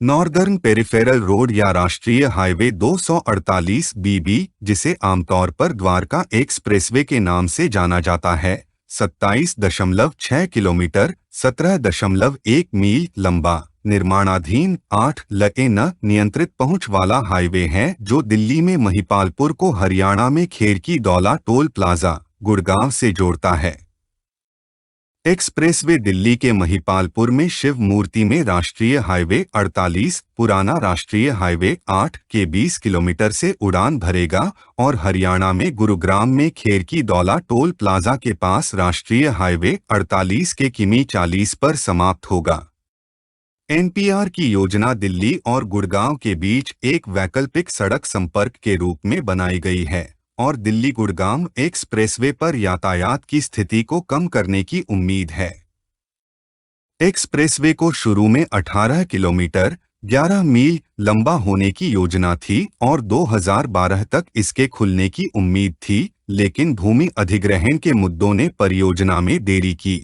Northern peripheral road या राष्ट्रीय highway 248 बीबी, जिसे आमतौर पर द्वारका एक्सप्रेसवे के नाम से जाना जाता है, 27.6 किलोमीटर 17.1 मील लंबा, निर्माणाधीन 8 लेन नियंत्रित पहुंच वाला हाईवे है जो दिल्ली में महिपालपुर को हरियाणा में खेरकी दौला टोल प्लाजा, गुड़गांव से जोड़ता है। एक्सप्रेसवे दिल्ली के महिपालपुर में शिव मूर्ति में राष्ट्रीय हाईवे 48, पुराना राष्ट्रीय हाईवे 8 के 20 किलोमीटर से उड़ान भरेगा और हरियाणा में गुरुग्राम में खेरकी दौला टोल प्लाजा के पास राष्ट्रीय हाईवे 48 के किमी 40 पर समाप्त होगा। एनपीआर की योजना दिल्ली और गुड़गांव के बीच एक वैकल्पिक सड़क संपर्क के रूप में बनाई गई है और दिल्ली गुड़गांव एक्सप्रेसवे पर यातायात की स्थिति को कम करने की उम्मीद है। एक्सप्रेसवे को शुरू में 18 किलोमीटर 11 मील लंबा होने की योजना थी और 2012 तक इसके खुलने की उम्मीद थी, लेकिन भूमि अधिग्रहण के मुद्दों ने परियोजना में देरी की।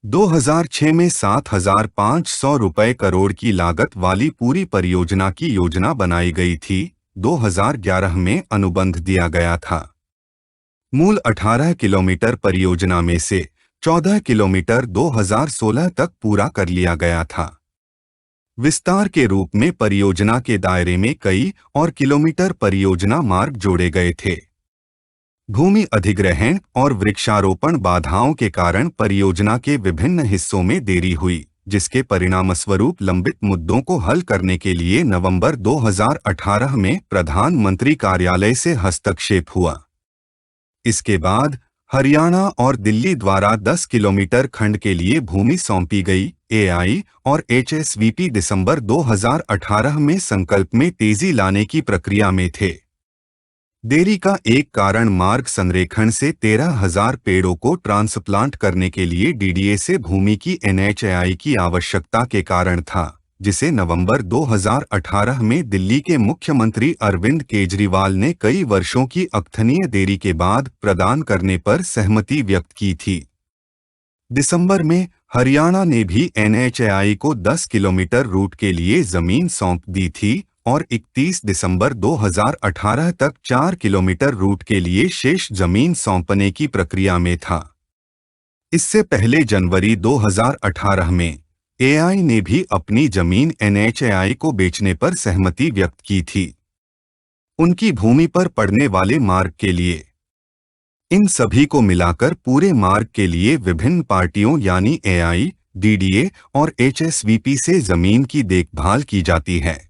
2006 में 7,500 रुपये करोड़ की लागत वाली पूरी परियोजना की योजना बनाई गई थी। 2011 में अनुबंध दिया गया था। मूल 18 किलोमीटर परियोजना में से 14 किलोमीटर 2016 तक पूरा कर लिया गया था। विस्तार के रूप में परियोजना के दायरे में कई और किलोमीटर परियोजना मार्ग जोड़े गए थे। भूमि अधिग्रहण और वृक्षारोपण बाधाओं के कारण परियोजना के विभिन्न हिस्सों में देरी हुई, जिसके परिणामस्वरूप लंबित मुद्दों को हल करने के लिए नवंबर 2018 में प्रधानमंत्री कार्यालय से हस्तक्षेप हुआ। इसके बाद हरियाणा और दिल्ली द्वारा 10 किलोमीटर खंड के लिए भूमि सौंपी गई। एआई और एचएसवीपी दिसंबर 2018 में संकल्प में तेजी लाने की प्रक्रिया में थे। देरी का एक कारण मार्ग संरेखण से 13,000 पेड़ों को ट्रांसप्लांट करने के लिए डीडीए से भूमि की एनएचएआई की आवश्यकता के कारण था, जिसे नवंबर 2018 में दिल्ली के मुख्यमंत्री अरविंद केजरीवाल ने कई वर्षों की अकथनीय देरी के बाद प्रदान करने पर सहमति व्यक्त की थी। दिसंबर में हरियाणा ने भी एनएचएआई को 10 किलोमीटर रूट के लिए जमीन सौंप दी थी और 31 दिसंबर 2018 तक 4 किलोमीटर रूट के लिए शेष जमीन सौंपने की प्रक्रिया में था। इससे पहले जनवरी 2018 में एआई ने भी अपनी जमीन एनएचएआई को बेचने पर सहमति व्यक्त की थी, उनकी भूमि पर पड़ने वाले मार्ग के लिए। इन सभी को मिलाकर पूरे मार्ग के लिए विभिन्न पार्टियों यानी एआई, डीडीए और एचएसवीपी से जमीन की देखभाल की जाती है।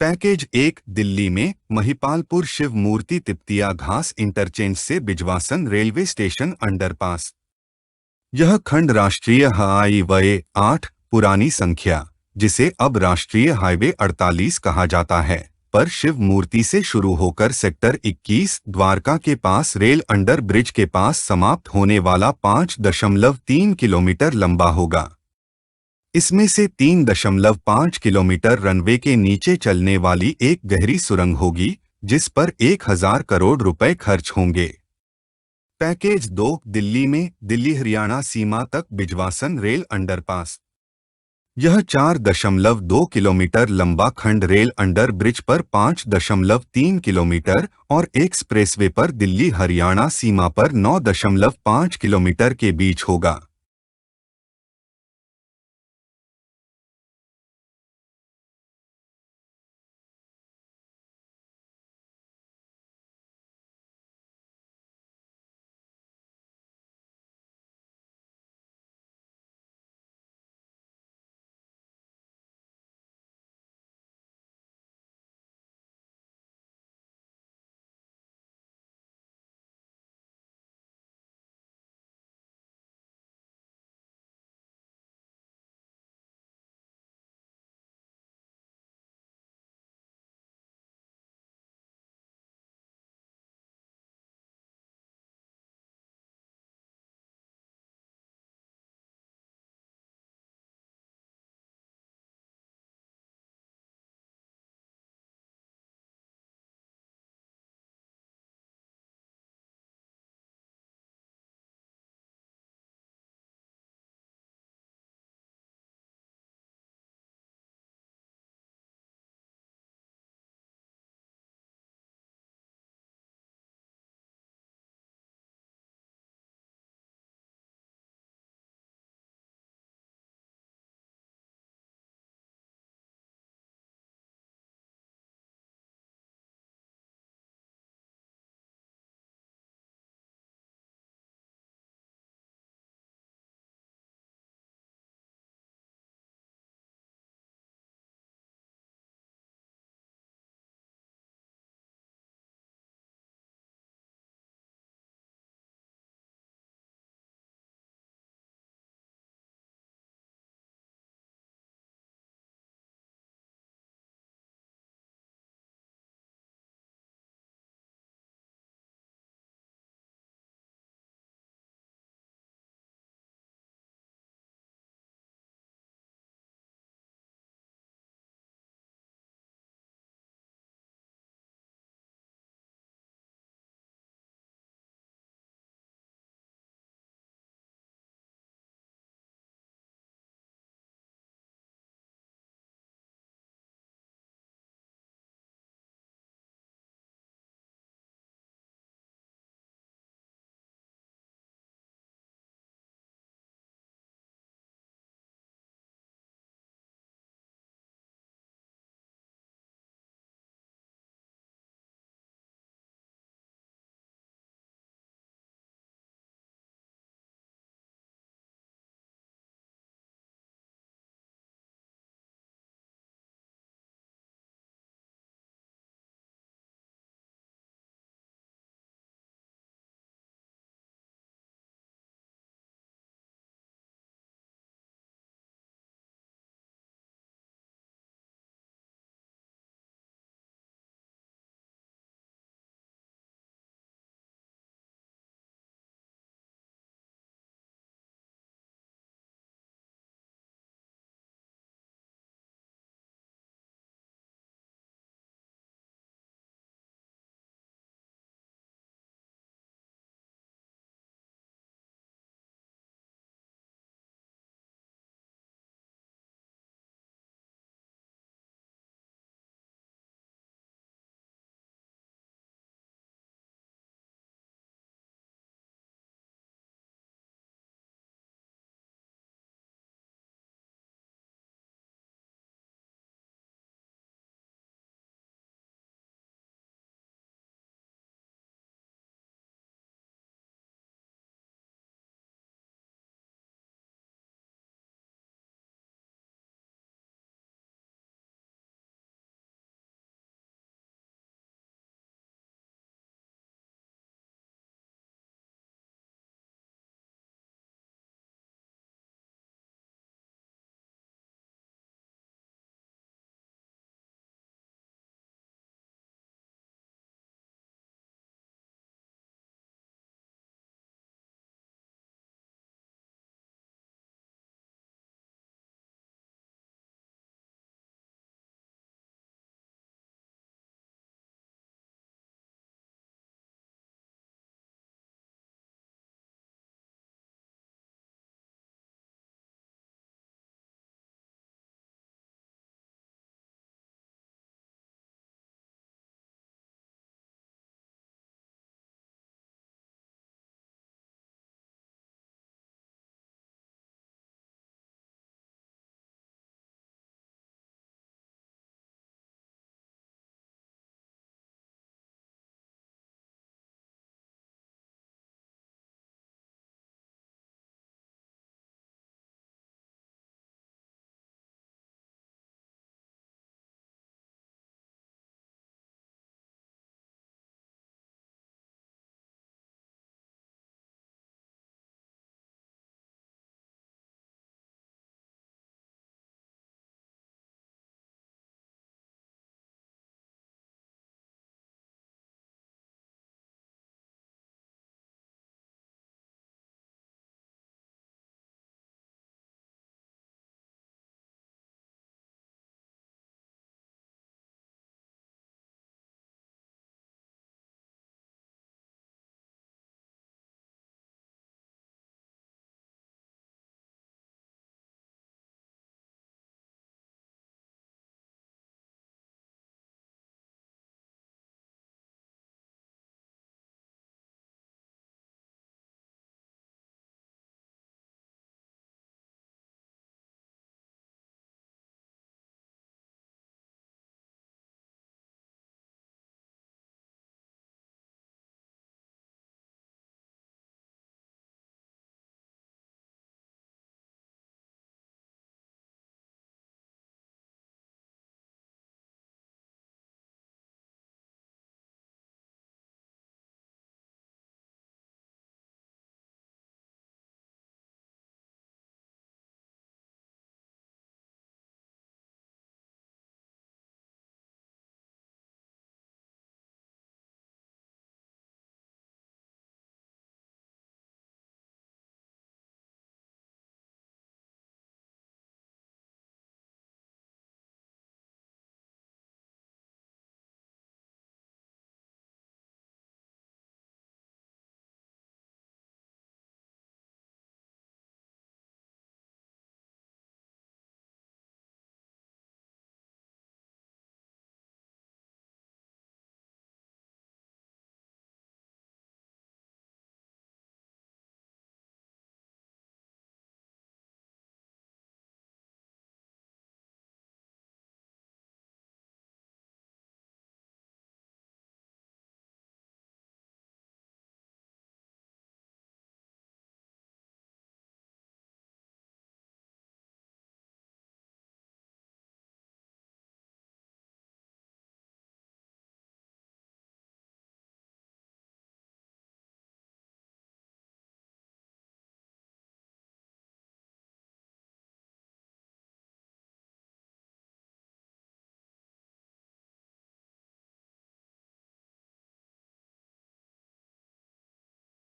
पैकेज 1 दिल्ली में महिपालपुर शिव मूर्ति तिप्तिया घास इंटरचेंज से बिजवासन रेलवे स्टेशन अंडरपास। यह खंड राष्ट्रीय हाईवे 8 पुरानी संख्या, जिसे अब राष्ट्रीय हाईवे 48 कहा जाता है, पर शिव मूर्ति से शुरू होकर सेक्टर 21 द्वारका के पास रेल अंडर ब्रिज के पास समाप्त होने वाला 5.3 किलोमीटर लंबा होगा। इसमें से 3.5 किलोमीटर रनवे के नीचे चलने वाली एक गहरी सुरंग होगी, जिस पर 1,000 करोड़ रुपए खर्च होंगे। पैकेज 2 दिल्ली में दिल्ली हरियाणा सीमा तक बिजवासन रेल अंडरपास। यह 4.2 किलोमीटर लंबा खंड रेल अंडर ब्रिज पर 5.3 किलोमीटर और एक्सप्रेसवे पर दिल्ली हरियाणा सीमा पर 9.5 किलोमीटर के बीच होगा।